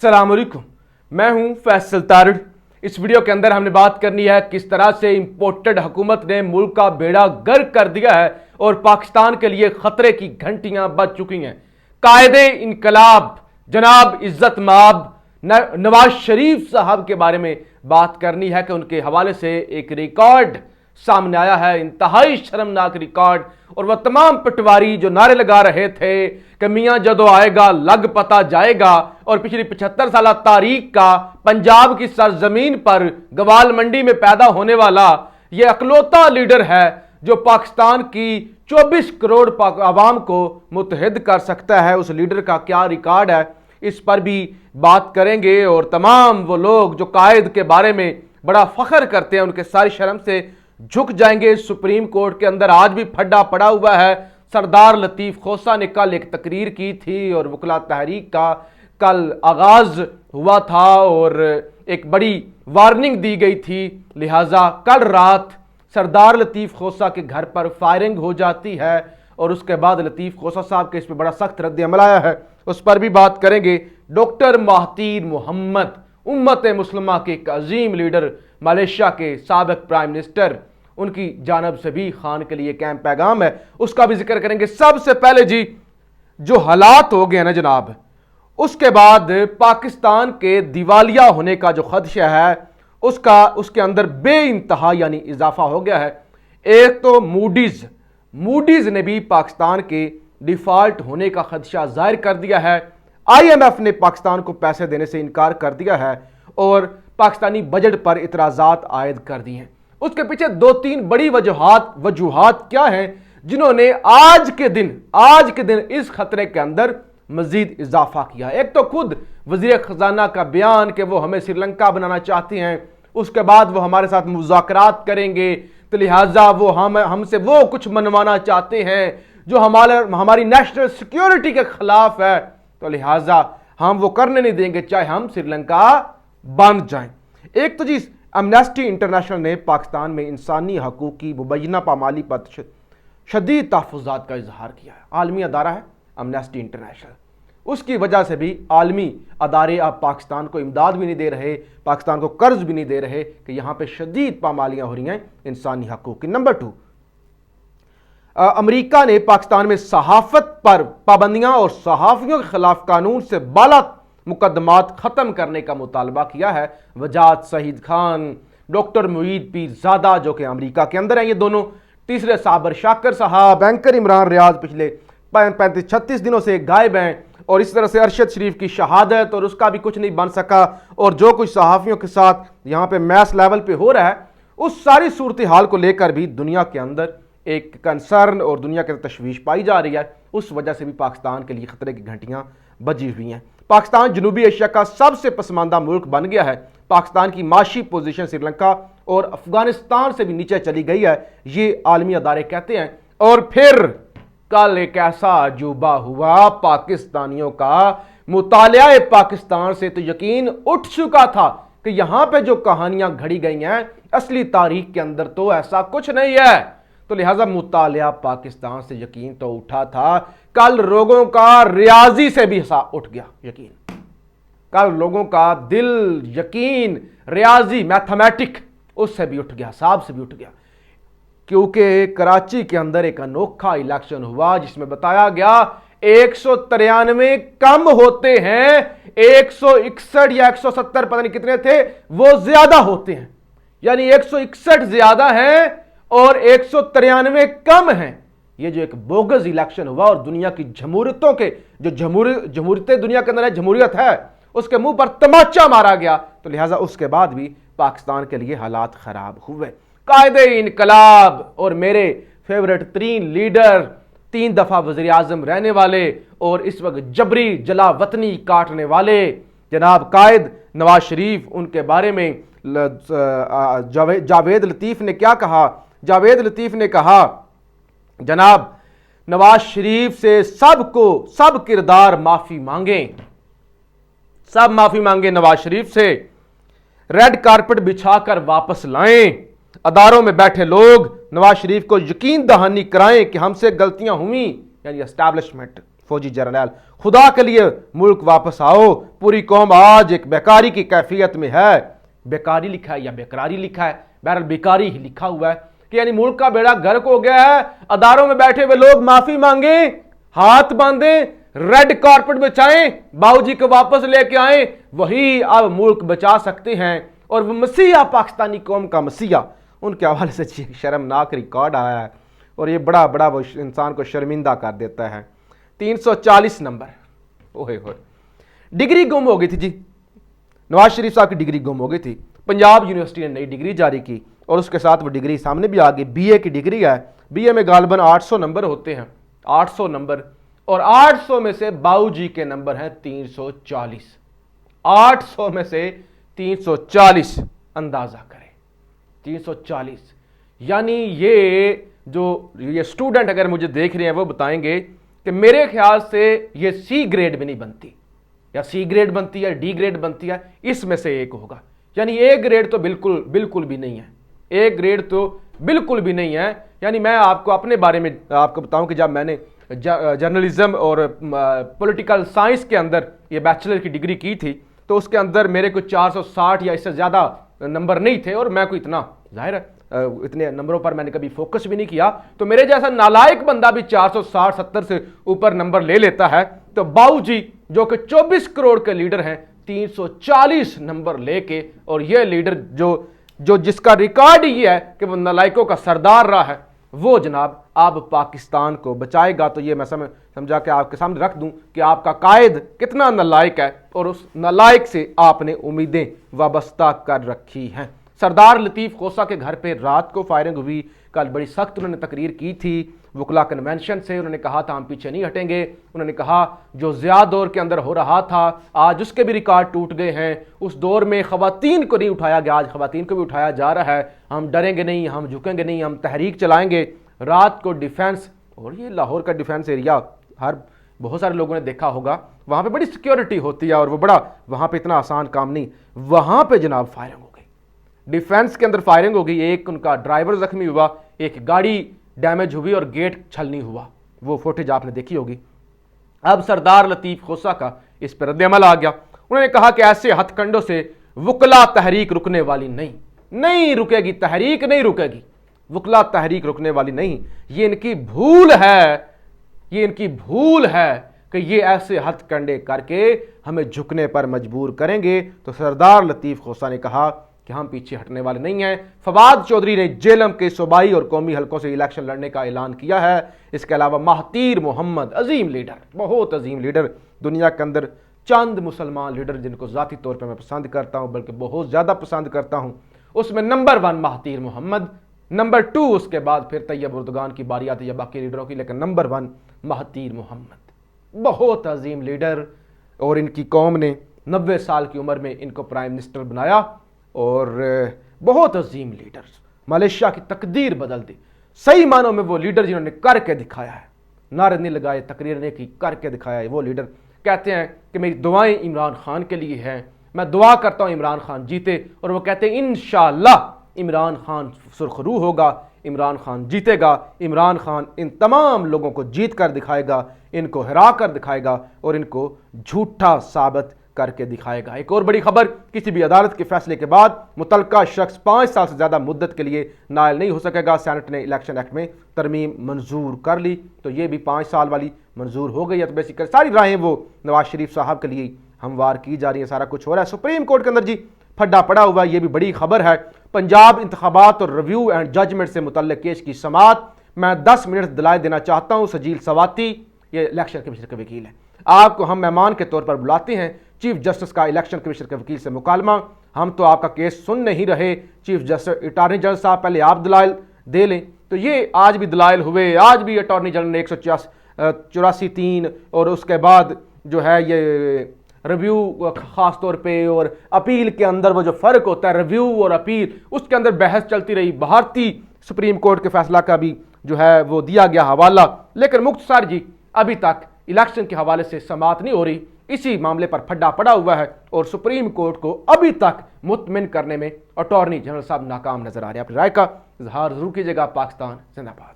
अस्सलाम वालेकुम, मैं हूं फैसल तारड़। इस वीडियो के अंदर हमने बात करनी है किस तरह से इंपोर्टेड हुकूमत ने मुल्क का बेड़ा गर्क कर दिया है और पाकिस्तान के लिए खतरे की घंटियां बज चुकी हैं। कायदे इनकलाब जनाब इज्जत माब नवाज शरीफ साहब के बारे में बात करनी है कि उनके हवाले से एक रिकॉर्ड सामने आया है, इंतहाई शर्मनाक रिकॉर्ड। और वह तमाम पटवारी जो नारे लगा रहे थे कि मियां जदों आएगा लग पता जाएगा, और पिछली 75 साल तारीख का पंजाब की सरजमीन पर गवाल मंडी में पैदा होने वाला यह अकलौता लीडर है जो पाकिस्तान की 24 करोड़ आवाम को मुत्तहिद कर सकता है। उस लीडर का क्या रिकॉर्ड है, इस पर भी बात करेंगे। और तमाम वो लोग जो कायद के बारे में बड़ा फख्र करते हैं उनके सारी शर्म से झुक जाएंगे। सुप्रीम कोर्ट के अंदर आज भी फड्डा पड़ा हुआ है। सरदार लतीफ खोसा ने कल एक तकरीर की थी और वकला तहरीक का कल आगाज हुआ था और एक बड़ी वार्निंग दी गई थी। लिहाजा कल रात सरदार लतीफ खोसा के घर पर फायरिंग हो जाती है और उसके बाद लतीफ खोसा साहब के इस पर बड़ा सख्त रद्द अमल आया है, उस पर भी बात करेंगे। डॉक्टर महातीर मोहम्मद उम्मत मुस्लिमा के एक अजीम लीडर, मलेशिया के साबिक प्राइम मिनिस्टर, उनकी जानब से भी खान के लिए कैंप पैगाम है, उसका भी जिक्र करेंगे। सबसे पहले जी जो हालात हो गए ना जनाब, उसके बाद पाकिस्तान के दिवालिया होने का जो खदशा है उसके अंदर बे इंतहा यानी इजाफा हो गया है। एक तो मूडीज ने भी पाकिस्तान के डिफॉल्ट होने का खदशा जाहिर कर दिया है। IMF ने पाकिस्तान को पैसे देने से इनकार कर दिया है और पाकिस्तानी बजट पर इतराजात आयद कर दिए हैं। उसके पीछे दो तीन बड़ी वजूहात क्या हैं जिन्होंने आज के दिन इस खतरे के अंदर मजीद इजाफा किया। एक तो खुद वजीर खजाना का बयान कि वो हमें श्रीलंका बनाना चाहते हैं, उसके बाद वो हमारे साथ मुज़ाकरात करेंगे, तो लिहाजा वो हमसे वो कुछ मनवाना चाहते हैं जो हमारी नेशनल सिक्योरिटी के खिलाफ है, तो लिहाजा हम वो करने नहीं देंगे चाहे हम श्रीलंका बन जाएं। एक तो जी एमनेस्टी इंटरनेशनल ने पाकिस्तान में इंसानी हकूक़ की मुबैना पामाली पर शदीद तहफ़्फ़ुज़ात का इजहार किया है। आलमी अदारा है एमनेस्टी इंटरनेशनल, उसकी वजह से भी आलमी अदारे अब पाकिस्तान को इमदाद भी नहीं दे रहे, पाकिस्तान को कर्ज भी नहीं दे रहे कि यहाँ पे शदीद पामालियाँ हो रही हैं इंसानी हकूक़ की। नंबर 2, अमेरिका ने पाकिस्तान में सहाफ़त पर पाबंदियाँ और सहाफ़ियों के खिलाफ कानून से बाला मुकदमात ख़त्म करने का मुतालबा किया है। वजाद सईद खान, डॉक्टर मुईद पीरज़ादा जो कि अमेरिका के अंदर हैं ये दोनों, तीसरे साबर शाकर साहब, एंकर इमरान रियाज पिछले 35-36 दिनों से गायब हैं, और इस तरह से अरशद शरीफ की शहादत और उसका भी कुछ नहीं बन सका, और जो कुछ सहाफ़ियों के साथ यहाँ पे मैस लेवल पे हो रहा है उस सारी सूरत हाल को लेकर भी दुनिया के अंदर एक कंसर्न और दुनिया के तशवीश पाई जा रही है। उस वजह से भी पाकिस्तान के लिए खतरे की घंटियाँ बजी हुई हैं। पाकिस्तान जनूबी एशिया का सबसे पसमानदा मुल्क बन गया है। पाकिस्तान की माशी पोजीशन श्रीलंका और अफगानिस्तान से भी नीचे चली गई है, ये आलमी अदारे कहते हैं। और फिर कल एक ऐसा अजूबा हुआ पाकिस्तानियों का, मुतालिया पाकिस्तान से तो यकीन उठ चुका था कि यहां पे जो कहानियां घड़ी गई हैं असली तारीख के अंदर तो ऐसा कुछ नहीं है, तो लिहाजा मुतालिया पाकिस्तान से यकीन तो उठा था। कल लोगों का रियाजी से भी उठ गया यकीन, कल लोगों का दिल यकीन रियाजी मैथमेटिक उससे भी उठ गया, साहब से भी उठ गया, क्योंकि कराची के अंदर एक अनोखा इलेक्शन हुआ जिसमें बताया गया 193 कम होते हैं, 161 या 170 पता नहीं कितने थे वो ज्यादा होते हैं, यानी 161 ज्यादा हैं और 193 कम हैं। ये जो एक बोगस इलेक्शन हुआ और दुनिया की जमहूरियतों के जो जमहूरियतें दुनिया के अंदर है, जमहूरियत है, उसके मुंह पर तमाचा मारा गया, तो लिहाजा उसके बाद भी पाकिस्तान के लिए हालात खराब हुए। कायदे इनकलाब और मेरे फेवरेट 3 लीडर, 3 दफा वज़ीर आज़म रहने वाले और इस वक्त जबरी जला वतनी काटने वाले जनाब कायद नवाज शरीफ, उनके बारे में जावेद लतीफ़ ने क्या कहा? जावेद लतीफ़ ने कहा जनाब नवाज शरीफ से सब किरदार माफी मांगे, सब माफी मांगे नवाज शरीफ से, रेड कारपेट बिछाकर वापस लाएं, अदारों में बैठे लोग नवाज शरीफ को यकीन दहानी कराएं कि हमसे गलतियां हुई, यानी एस्टैब्लिशमेंट फौजी जर्नैल, खुदा के लिए मुल्क वापस आओ, पूरी कौम आज एक बेकारी की कैफियत में है। बेकारी लिखा है या बेकरारी लिखा है, बहरहाल बेकारी ही लिखा हुआ है कि यानी मुल्क का बेड़ा गर्क हो गया है। अदारों में बैठे हुए लोग माफी मांगे, हाथ बांधे, रेड कारपेट बिछाएं, बाबूजी को वापस लेके आए, वही अब मुल्क बचा सकते हैं। और वो मसीहा, पाकिस्तानी कौम का मसीहा, उनके हवाले से शर्मनाक रिकॉर्ड आया है और ये बड़ा बड़ा वो इंसान को शर्मिंदा कर देता है। 340 नंबर, ओहे होए। डिग्री गुम हो गई थी जी, नवाज शरीफ साहब की डिग्री गुम हो गई थी। पंजाब यूनिवर्सिटी ने नई डिग्री जारी की और उसके साथ वो डिग्री सामने भी आ गई। बीए की डिग्री है, बीए में गालबन 800 नंबर होते हैं, 800 नंबर, और 800 में से बाबूजी के नंबर हैं 340। 800 में से 340, अंदाजा करें 340। यानी ये स्टूडेंट अगर मुझे देख रहे हैं वो बताएंगे कि मेरे ख्याल से ये सी ग्रेड में नहीं बनती, या सी ग्रेड बनती है, डी ग्रेड बनती है, इसमें से एक होगा। यानी ए ग्रेड तो बिल्कुल भी नहीं है, ए ग्रेड तो बिल्कुल भी नहीं है। यानी मैं आपको अपने बारे में आपको बताऊं कि जब मैंने जर्नलिज्म और पॉलिटिकल साइंस के अंदर ये बैचलर की डिग्री की थी तो उसके अंदर मेरे को 460 या इससे ज़्यादा नंबर नहीं थे और मैं कोई इतना, जाहिर है इतने नंबरों पर मैंने कभी फोकस भी नहीं किया। तो मेरे जैसा नालायक बंदा भी 460-70 से ऊपर नंबर ले लेता है, तो बाबूजी जो कि 24 करोड़ के लीडर हैं 340 नंबर लेके, और ये लीडर जो जिसका रिकॉर्ड ही है कि वो नालायकों का सरदार रहा है, वो जनाब अब पाकिस्तान को बचाएगा। तो ये मैं समझा के आपके सामने रख दूं कि आपका कायद कितना नालायक है और उस नालायक से आपने उम्मीदें वाबस्ता कर रखी हैं। सरदार लतीफ़ खोसा के घर पे रात को फायरिंग हुई, कल बड़ी सख्त उन्होंने तकरीर की थी वकला कन्वेंशन से। उन्होंने कहा था हम पीछे नहीं हटेंगे। उन्होंने कहा जो ज़िया दौर के अंदर हो रहा था आज उसके भी रिकॉर्ड टूट गए हैं। उस दौर में ख़वातीन को नहीं उठाया गया, आज ख़वातीन को भी उठाया जा रहा है। हम डरेंगे नहीं, हम झुकेंगे नहीं, हम तहरीक चलाएंगे। रात को डिफेंस, और ये लाहौर का डिफेंस एरिया बहुत सारे लोगों ने देखा होगा, वहाँ पे बड़ी सिक्योरिटी होती है और वो बड़ा वहाँ पे इतना आसान काम नहीं। वहाँ पे जनाब फायरिंग हो गई, डिफेंस के अंदर फायरिंग हो गई। एक उनका ड्राइवर जख्मी हुआ, एक गाड़ी डैमेज हुई और गेट छलनी हुआ, वो फुटेज आपने देखी होगी। अब सरदार लतीफ़ खोसा का इस पर रद्द-ए-अमल आ गया। उन्होंने कहा कि ऐसे हथकंडों से वकला तहरीक रुकने वाली नहीं रुकेगी, तहरीक नहीं रुकेगी, वकला तहरीक रुकने वाली नहीं। ये इनकी भूल है कि ये ऐसे हथकंडे करके हमें झुकने पर मजबूर करेंगे। तो सरदार लतीफ़ खोसा ने कहा कि हम पीछे हटने वाले नहीं हैं। फवाद चौधरी ने जेलम के सूबाई और कौमी हलकों से इलेक्शन लड़ने का ऐलान किया है। इसके अलावा महातीर मोहम्मद, अजीम लीडर, बहुत अजीम लीडर, दुनिया के अंदर चंद मुसलमान लीडर जिनको ज़ाती तौर पर मैं पसंद करता हूँ, बल्कि बहुत ज़्यादा पसंद करता हूँ, उसमें नंबर 1 महातीर मोहम्मद, नंबर 2 उसके बाद फिर तैयब उर्दगान की बारी आती है बाकी लीडरों की, लेकिन नंबर 1 महातीर मोहम्मद, बहुत अजीम लीडर। और इनकी कौम ने 90 साल की उम्र में इनको प्राइम मिनिस्टर बनाया और बहुत अजीम लीडर, मलेशिया की तकदीर बदल दी। सही मानों में वो लीडर जिन्होंने करके दिखाया है, नारे नहीं लगाए, तकरीर नहीं की, करके दिखाया है। वो लीडर कहते हैं कि मेरी दुआएं इमरान खान के लिए हैं, मैं दुआ करता हूं इमरान खान जीते, और वो कहते हैं इंशाअल्लाह इमरान खान सुरखरू होगा, इमरान खान जीतेगा, इमरान खान इन तमाम लोगों को जीत कर दिखाएगा, इनको हरा कर दिखाएगा और इनको झूठा साबित करके दिखाएगा। एक और बड़ी खबर, किसी भी अदालत के फैसले के बाद मुतलका शख्स 5 साल से ज़्यादा मुद्दत के लिए नायल नहीं हो सकेगा। सेनेट ने इलेक्शन एक्ट में तरमीम मंजूर कर ली, तो ये भी 5 साल वाली मंजूर हो गई है। तो बेसिकली सारी राहें वो नवाज शरीफ साहब के लिए हमवार की जा रही है, सारा कुछ हो रहा है। सुप्रीम कोर्ट के अंदर जी फड्डा पड़ा हुआ, ये भी बड़ी खबर है। पंजाब इंतखाबात और रिव्यू एंड जजमेंट से मुतल्लिक केस की समाअत, मैं 10 मिनट दिलाए देना चाहता हूँ। सजील सवाती, ये इलेक्शन कमीशन के वकील है, आपको हम मेहमान के तौर पर बुलाते हैं। चीफ जस्टिस का इलेक्शन कमीशन के वकील से मुकालमा, हम तो आपका केस सुन नहीं रहे, चीफ जस्टिस अटॉर्नी जनरल साहब पहले आप दलाइल दे लें। तो ये आज भी दलाइल हुए, आज भी अटॉर्नी जनरल ने 184(3) और उसके बाद जो है ये रिव्यू खास तौर पे और अपील के अंदर वो जो फ़र्क होता है रिव्यू और अपील, उसके अंदर बहस चलती रही। भारतीय सुप्रीम कोर्ट के फैसला का भी जो है वो दिया गया हवाला, लेकिन मुख्तसर जी अभी तक इलेक्शन के हवाले से समाअत नहीं हो रही। इसी मामले पर फड्डा पड़ा हुआ है और सुप्रीम कोर्ट को अभी तक मुतमिन करने में अटॉर्नी जनरल साहब नाकाम नजर आ रहे हैं। अपनी राय का इजहार जरूर कीजिएगा। पाकिस्तान जिंदाबाद।